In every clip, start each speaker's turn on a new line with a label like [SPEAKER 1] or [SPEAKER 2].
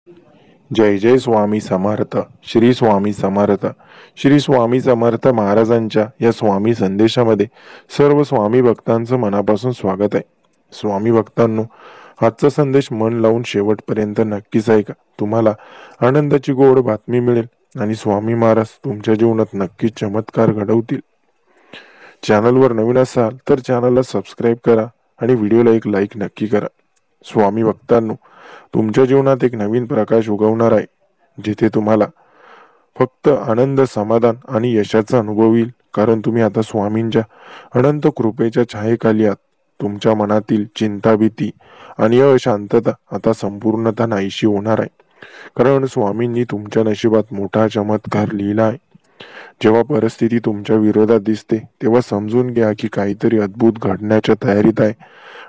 [SPEAKER 1] जय जय स्वामी समर्थ. श्री स्वामी समर्थ. श्री स्वामी समर्थ महाराजांच्या या स्वामी संदेशामध्ये सर्व स्वामी भक्तांचं मनापासून स्वागत आहे. स्वामी भक्तांनो, आजचा संदेश मन लावून शेवटपर्यंत नक्कीच ऐका. तुम्हाला आनंदाची गोड बातमी मिळेल आणि स्वामी महाराज तुमच्या जीवनात नक्कीच चमत्कार घडवतील. चॅनलवर नवीन असाल तर चॅनलला सबस्क्राईब करा आणि व्हिडिओला एक लाईक नक्की करा. स्वामी भक्तांनो, तुमच्या जीवनात एक नवीन प्रकाश उगवणार आहे, जिथे तुम्हाला फक्त आनंद, समाधान आणि यशाचा अनुभव येईल. कारण तुम्ही आता स्वामींच्या अनंत कृपेच्या छायेखाली आहात. तुमच्या मनातील चिंता, भीती आणि अशांतता आता संपूर्णतः नाहीशी होणार आहे. कारण स्वामींनी तुमच्या नशिबात मोठा चमत्कार लिहिला आहे. जेव्हा परिस्थिती तुमच्या विरोधात दिसते तेव्हा समजून घ्या की काहीतरी अद्भुत घडण्याच्या तयारीत आहे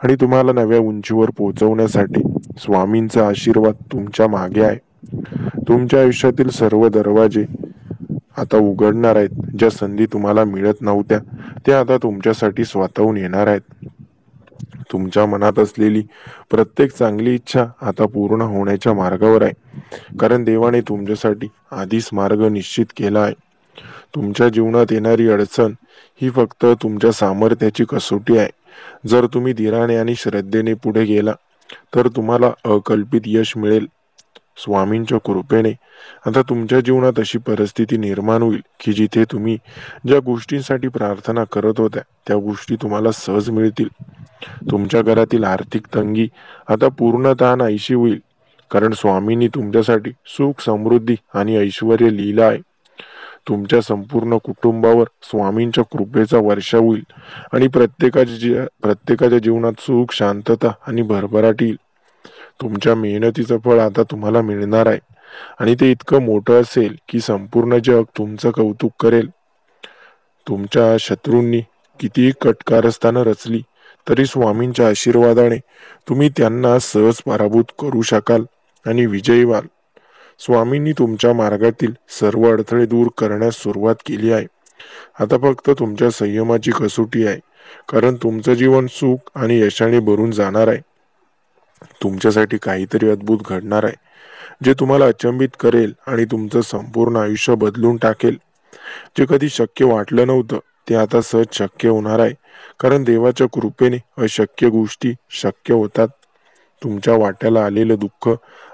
[SPEAKER 1] आणि तुम्हाला नव्या उंचीवर पोहोचवण्यासाठी स्वामींचा आशीर्वाद तुमच्या मागे आहे. तुमच्या आयुष्यातील सर्व दरवाजे आता उघडणार आहेत. ज्या संधी तुम्हाला मिळत नव्हत्या त्या आता तुमच्यासाठी स्वतःहून येणार आहेत. तुमच्या मनात असलेली प्रत्येक चांगली इच्छा आता पूर्ण होण्याच्या मार्गावर आहे. कारण देवाने तुमच्यासाठी आधीच मार्ग निश्चित केला आहे. तुमच्या जीवनात येणारी अडचण ही फक्त तुमच्या सामर्थ्याची कसोटी आहे. जर तुम्ही धीराने आणि श्रद्धेने पुढे गेला तर तुम्हाला अकल्पित यश मिळेल. स्वामींच्या कृपेने आता तुमच्या जीवनात अशी परिस्थिती निर्माण होईल की जिथे तुम्ही ज्या गोष्टींसाठी प्रार्थना करत होत्या त्या गोष्टी तुम्हाला सहज मिळतील. तुमच्या घरातील आर्थिक तंगी आता पूर्णतः नाहीशी होईल. कारण स्वामींनी तुमच्यासाठी सुख, समृद्धी आणि ऐश्वर लिहिलं आहे. तुमच्या संपूर्ण कुटुंबावर स्वामींच्या कृपेचा वर्षाव होईल आणि प्रत्येकाच्या जीवनात सुख, शांतता आणि भरभराट येईल. तुमच्या मेहनतीचं फळ आता तुम्हाला मिळणार आहे आणि ते इतकं मोठं असेल की संपूर्ण जग तुमचं कौतुक करेल. तुमच्या शत्रूंनी कितीही कटकारस्थानं रचली तरी स्वामींच्या आशीर्वादाने तुम्ही त्यांना सहज पराभूत करू शकाल आणि विजयी व्हाल. स्वामींनी तुमच्या मार्गातील सर्व अडथळे दूर करण्यास सुरुवात केली आहे. आता फक्त तुमच्या संयमाची कसोटी आहे. कारण तुमचं जीवन सुख आणि यशाने भरून जाणार आहे. तुमच्यासाठी काहीतरी अद्भुत घडणार आहे जे तुम्हाला अचंबित करेल आणि तुमचं संपूर्ण आयुष्य बदलून टाकेल. जे कधी शक्य वाटलं नव्हतं ते आता सहज शक्य होणार आहे. कारण देवाच्या कृपेने अशक्य गोष्टी शक्य होतात. तुमच्या वाट्याला आलेलं दुःख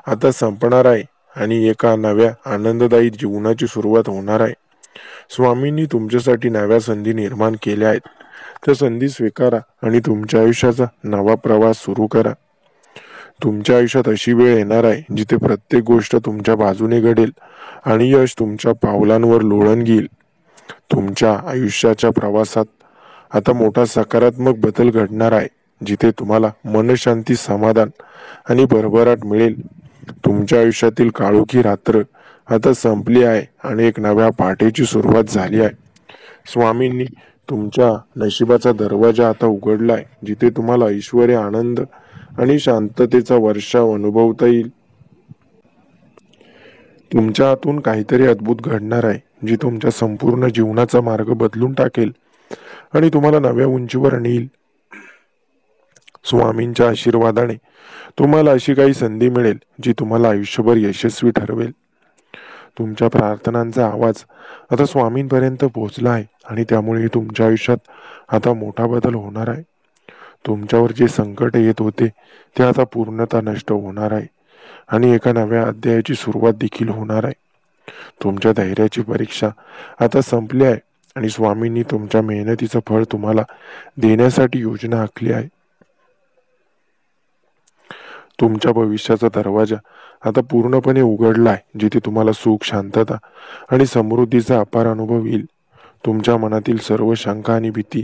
[SPEAKER 1] आता संपणार आहे आणि एका नव्या आनंददायी जीवनाची सुरुवात होणार आहे. स्वामींनी तुमच्यासाठी नव्या संधी निर्माण केल्या आहेत. त्या संधी स्वीकारा आणि तुमच्या आयुष्याचा नवा प्रवास सुरू करा. तुमच्या आयुष्यात अशी वेळ येणार आहे जिथे प्रत्येक गोष्ट तुमच्या बाजूने घडेल आणि यश तुमच्या पावलांवर लोळण घेईल. तुमच्या आयुष्याच्या प्रवासात आता मोठा सकारात्मक बदल घडणार आहे, जिथे तुम्हाला मनशांती, समाधान आणि भरभराट मिळेल. तुमच्या आयुष्यातील काळोखी रात्र आता संपली आहे आणि एक नव्या पाठीची सुरुवात झाली आहे. स्वामींनी तुमच्या नशिबाचा दरवाजा आता उघडला आहे, जिथे तुम्हाला ऐश्वर्य, आनंद आणि शांततेचा वर्षाव अनुभवता येईल. तुमच्या हातून काहीतरी अद्भुत घडणार आहे जी तुमच्या संपूर्ण जीवनाचा मार्ग बदलून टाकेल आणि तुम्हाला नव्या उंचीवर नेईल. स्वामींच्या आशीर्वादाने तुम्हाला अशी काही संधी मिळेल जी तुम्हाला आयुष्यभर यशस्वी ठरवेल. तुमच्या प्रार्थनांचा आवाज आता स्वामींपर्यंत पोहोचला आहे आणि त्यामुळे तुमच्या आयुष्यात आता मोठा बदल होणार आहे. तुमच्यावर जे संकट येत होते ते आता पूर्णतः नष्ट होणार आहे आणि एका नव्या अध्यायाची सुरुवात देखील होणार आहे. तुमच्या धैर्याची परीक्षा आता संपली आहे आणि स्वामींनी तुमच्या मेहनतीचं फळ तुम्हाला देण्यासाठी योजना आखली आहे. तुमच्या भविष्याचा दरवाजा आता पूर्णपणे उघडला आहे, जिथे तुम्हाला सुख, शांतता आणि समृद्धीचा अपार अनुभव येईल. तुमच्या मनातील सर्व शंका आणि भीती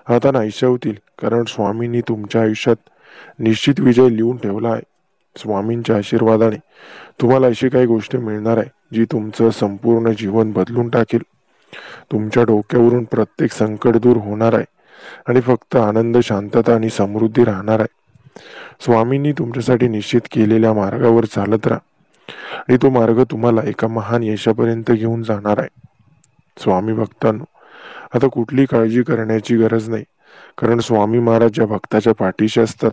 [SPEAKER 1] आता नाहीशा होतील. कारण स्वामींनी तुमच्या आयुष्यात निश्चित विजय लिहून ठेवला आहे. स्वामींच्या आशीर्वादाने तुम्हाला अशी काही गोष्ट मिळणार आहे जी तुमचं संपूर्ण जीवन बदलून टाकेल. तुमच्या डोक्यावरून प्रत्येक संकट दूर होणार आहे आणि फक्त आनंद, शांतता आणि समृद्धी राहणार आहे. स्वामींनी तुमच्यासाठी निश्चित केलेल्या मार्गावर चालत राहा आणि तो मार्ग तुम्हाला एका महान यशापर्यंत घेऊन जाणार आहे. स्वामी भक्तांनो, आता कुठली काळजी करण्याची गरज नाही. कारण स्वामी महाराज ज्या भक्ताच्या पाठीशी असतात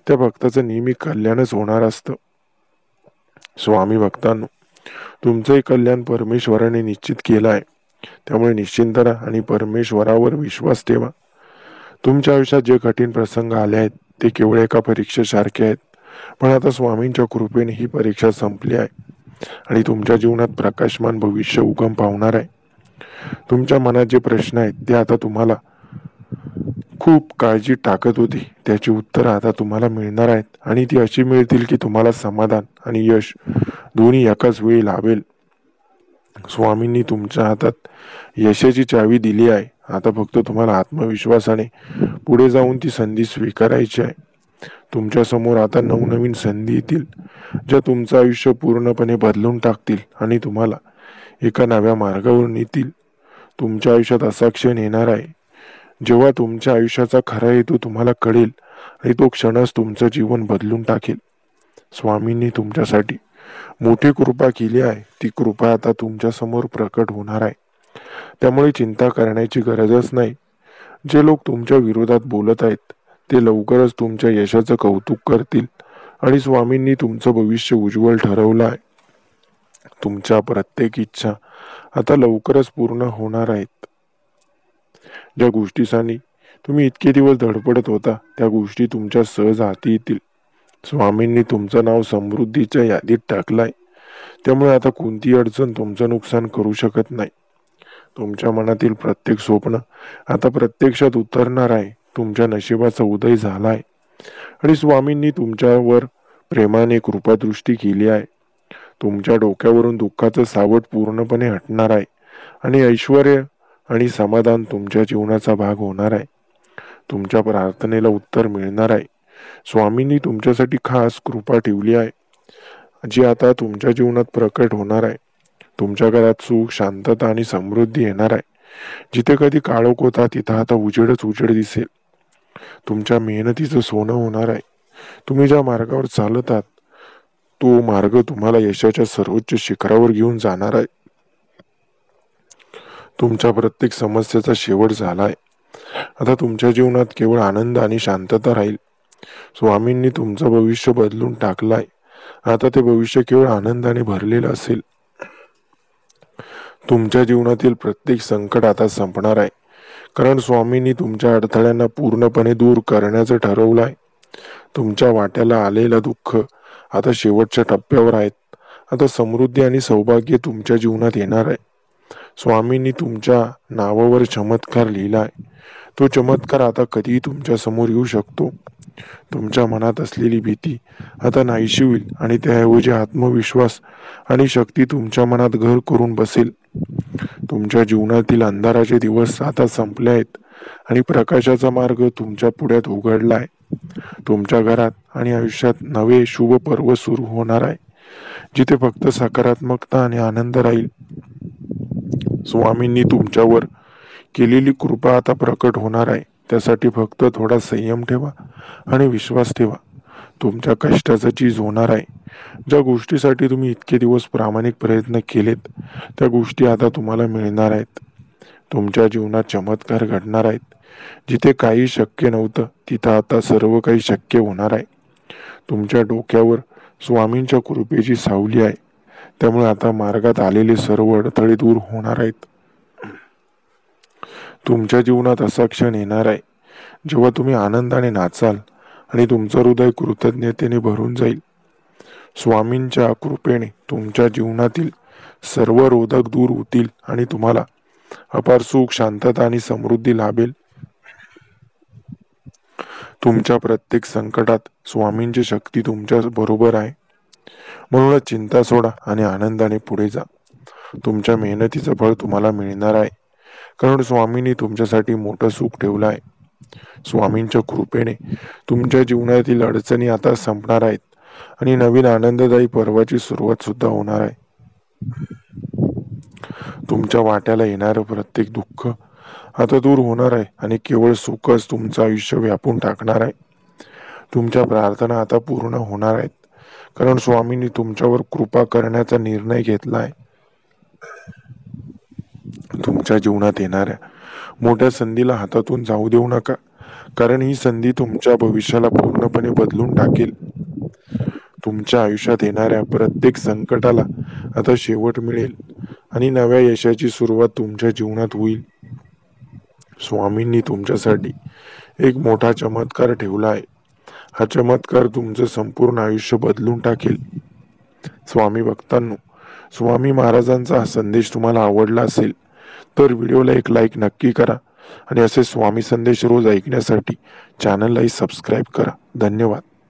[SPEAKER 1] त्या भक्ताचं नेहमी कल्याणच होणार असतं. स्वामी भक्तांनो, तुमचंही कल्याण परमेश्वराने निश्चित केलं आहे. त्यामुळे निश्चिंत राहा आणि परमेश्वरावर विश्वास ठेवा. तुमच्या आयुष्यात जे कठीण प्रसंग आले आहेत ते केवळ एका परीक्षेसारखे आहेत. पण आता स्वामींच्या कृपेने ही परीक्षा संपली आहे आणि तुमच्या जीवनात प्रकाशमान भविष्य उगम पावणार आहे. तुमच्या मनात जे प्रश्न आहेत ते आता तुम्हाला खूप काळजी टाकत होती, त्याची उत्तरं आता तुम्हाला मिळणार आहेत आणि ती अशी मिळतील की तुम्हाला समाधान आणि यश दोन्ही एकाच वेळी लाभेल. स्वामींनी तुमच्या हातात यशाची चावी दिली आहे. आता फक्त तुम्हाला आत्मविश्वासाने पुढे जाऊन ती संधी स्वीकारायची आहे. तुमच्या समोर आता नवनवीन संधी येतील ज्या तुमचं आयुष्य पूर्णपणे बदलून टाकतील आणि तुम्हाला एका नव्या मार्गावर नेतील. तुमच्या आयुष्यात असा क्षण येणार आहे जेव्हा तुमच्या आयुष्याचा खरा हेतू तुम्हाला कळेल आणि तो क्षणच तुमचं जीवन बदलून टाकेल. स्वामींनी तुमच्यासाठी मोठी कृपा केली आहे. ती कृपा आता तुमच्या समोर प्रकट होणार आहे. त्यामुळे चिंता करण्याची गरजच नाही. जे लोक तुमच्या विरोधात बोलत आहेत ते लवकरच तुमच्या यशाचं कौतुक करतील आणि स्वामींनी तुमचं भविष्य उज्ज्वल ठरवलं आहे. तुमच्या प्रत्येक इच्छा आता लवकरच पूर्ण होणार आहेत. ज्या गोष्टीसाठी तुम्ही इतके दिवस धडपडत होता त्या गोष्टी तुमच्या सहज हाती येतील. स्वामींनी तुमचं नाव समृद्धीच्या यादीत टाकलंय. त्यामुळे आता कोणती अडचण तुमचं नुकसान करू शकत नाही. तुमच्या मनातील प्रत्येक स्वप्न आता प्रत्यक्षात उतरणार आहे. तुमच्या नशिबाचा उदय झालाय आणि स्वामींनी तुमच्यावर प्रेमाने कृपादृष्टी केली आहे. तुमच्या डोक्यावरून दुःखाचं सावट पूर्णपणे हटणार आहे आणि ऐश्वर आणि समाधान तुमच्या जीवनाचा भाग होणार आहे. तुमच्या प्रार्थनेला उत्तर मिळणार आहे. स्वामींनी तुमच्यासाठी खास कृपा ठेवली आहे जी आता तुमच्या जीवनात प्रकट होणार आहे. तुमच्या घरात सुख, शांतता आणि समृद्धी येणार आहे. जिथे कधी काळोख होता तिथं आता उजेडच उजेड दिसेल. तुमच्या मेहनतीचं सोनं होणार आहे. तुम्ही ज्या मार्गावर चालत आहात तो मार्ग तुम्हाला यशाच्या सर्वोच्च शिखरावर घेऊन जाणार आहे. तुमच्या प्रत्येक समस्येचा शेवट झालाय. आता तुमच्या जीवनात केवळ आनंद आणि शांतता राहील. स्वामींनी तुमचं भविष्य बदलून टाकलाय. आता ते भविष्य केवळ आनंदाने भरलेलं असेल. तुमच्या जीवनातील प्रत्येक संकट आता संपणार आहे, कारण स्वामींनी तुमच्या अडथळ्यांना पूर्णपणे दूर करण्याचं ठरवलं आहे. तुमच्या वाट्याला आलेलं दुःख आता शेवटच्या टप्प्यावर आहेत. आता समृद्धी आणि सौभाग्य तुमच्या जीवनात येणार आहे. स्वामींनी तुमच्या नावावर चमत्कार लिहिलाय. तो चमत्कार आता कधीही तुमच्या समोर येऊ शकतो. तुमच्या मनात असलेली भीती आता नाहीशी होईल आणि त्याऐवजी आत्मविश्वास आणि शक्ती तुमच्या मनात घर करून बसेल. तुमच्या जीवनातील अंधाराचे दिवस आता संपले आहेत आणि प्रकाशाचा मार्ग तुमच्या पुढ्यात उघडला आहे. तुमच्या घरात आणि आयुष्यात नवे शुभ पर्व सुरू होणार आहे, जिथे फक्त सकारात्मकता आणि आनंद राहील. स्वामींनी तुमच्यावर केलेली कृपा आता प्रकट होणार आहे. त्यासाठी फक्त थोडा संयम ठेवा आणि विश्वास ठेवा. तुमच्या कष्टाचं चीज होणार आहे. ज्या गोष्टीसाठी तुम्ही इतके दिवस प्रामाणिक प्रयत्न केलेत त्या गोष्टी आता तुम्हाला मिळणार आहेत. तुमच्या जीवनात चमत्कार घडणार आहेत. जिथे काही शक्य नव्हतं तिथं आता सर्व काही शक्य होणार आहे. तुमच्या डोक्यावर स्वामींच्या कृपेची सावली आहे. त्यामुळे आता मार्गात आलेले सर्व अडथळे दूर होणार आहेत. तुमच्या जीवनात असा क्षण येणार आहे जेव्हा तुम्ही आनंदाने नाचाल आणि तुमचं हृदय कृतज्ञतेने भरून जाईल. स्वामींच्या कृपेने तुमच्या जीवनातील सर्व रोधक दूर होतील आणि तुम्हाला अपार सुख, शांतता आणि समृद्धी लाभेल. तुमच्या प्रत्येक संकटात स्वामींची शक्ती तुमच्या बरोबर आहे. म्हणूनच चिंता सोडा आणि आनंदाने पुढे जा. तुमच्या मेहनतीचं फळ तुम्हाला मिळणार आहे, कारण स्वामींनी तुमच्यासाठी मोठं सुख ठेवलं आहे. स्वामींच्या कृपेने तुमच्या जीवनातील अडचणी आता संपणार आहेत आणि नवीन आनंददायी पर्वाची सुरुवात सुद्धा होणार आहे. तुमच्या वाट्याला येणारं प्रत्येक दुःख आता दूर होणार आहे आणि केवळ सुखच तुमचं आयुष्य व्यापून टाकणार आहे. तुमच्या प्रार्थना आता पूर्ण होणार आहेत, कारण स्वामींनी तुमच्यावर कृपा करण्याचा निर्णय घेतला आहे. तुमच्या जीवनात येणाऱ्या मोठ्या संधीला हातातून जाऊ देऊ नका, कारण ही संधी तुमच्या भविष्याला पूर्णपणे बदलून टाकेल. तुमच्या आयुष्यात येणाऱ्या प्रत्येक संकटाला आता शेवट मिळेल आणि नव्या यशाची सुरुवात तुमच्या जीवनात होईल. स्वामींनी तुमच्यासाठी एक मोठा चमत्कार ठेवला आहे. हा चमत्कार तुमचं संपूर्ण आयुष्य बदलून टाकेल. स्वामी भक्तांनो, स्वामी महाराजांचा हा संदेश तुम्हाला आवडला असेल तर व्हिडिओला एक लाईक नक्की करा आणि असे स्वामी संदेश रोज ऐकण्यासाठी चॅनललाही सबस्क्राईब करा. धन्यवाद.